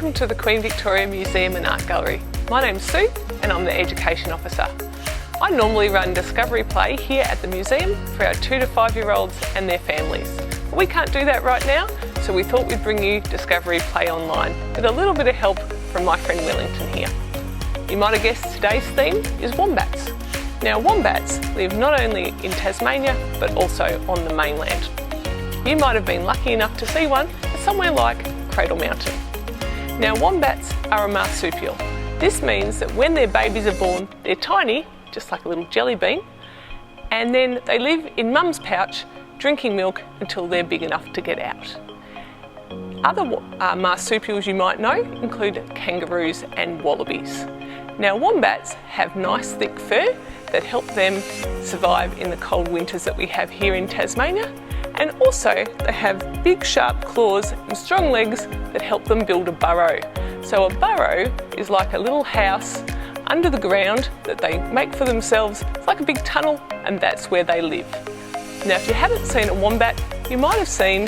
Welcome to the Queen Victoria Museum and Art Gallery. My name's Sue and I'm the Education Officer. I normally run Discovery Play here at the museum for our 2 to 5 year olds and their families. But we can't do that right now, so we thought we'd bring you Discovery Play online with a little bit of help from my friend Wellington here. You might have guessed today's theme is wombats. Now wombats live not only in Tasmania but also on the mainland. You might have been lucky enough to see one at somewhere like Cradle Mountain. Now wombats are a marsupial. This means that when their babies are born, they're tiny, just like a little jelly bean, and then they live in mum's pouch drinking milk until they're big enough to get out. Other marsupials you might know include kangaroos and wallabies. Now wombats have nice thick fur that help them survive in the cold winters that we have here in Tasmania, and also they have big sharp claws and strong legs that help them build a burrow. So a burrow is like a little house under the ground that they make for themselves. It's like a big tunnel, and that's where they live. Now if you haven't seen a wombat, you might have seen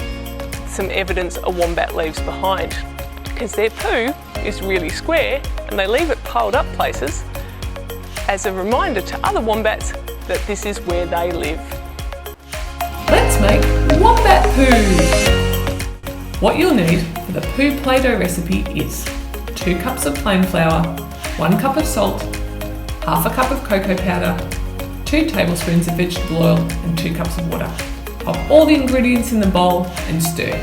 some evidence a wombat leaves behind, because their poo is really square and they leave it piled up places as a reminder to other wombats that this is where they live. Let's make wombat poo! What you'll need for the Poo Playdough recipe is 2 cups of plain flour, 1 cup of salt, half a cup of cocoa powder, 2 tablespoons of vegetable oil and 2 cups of water. Pop all the ingredients in the bowl and stir.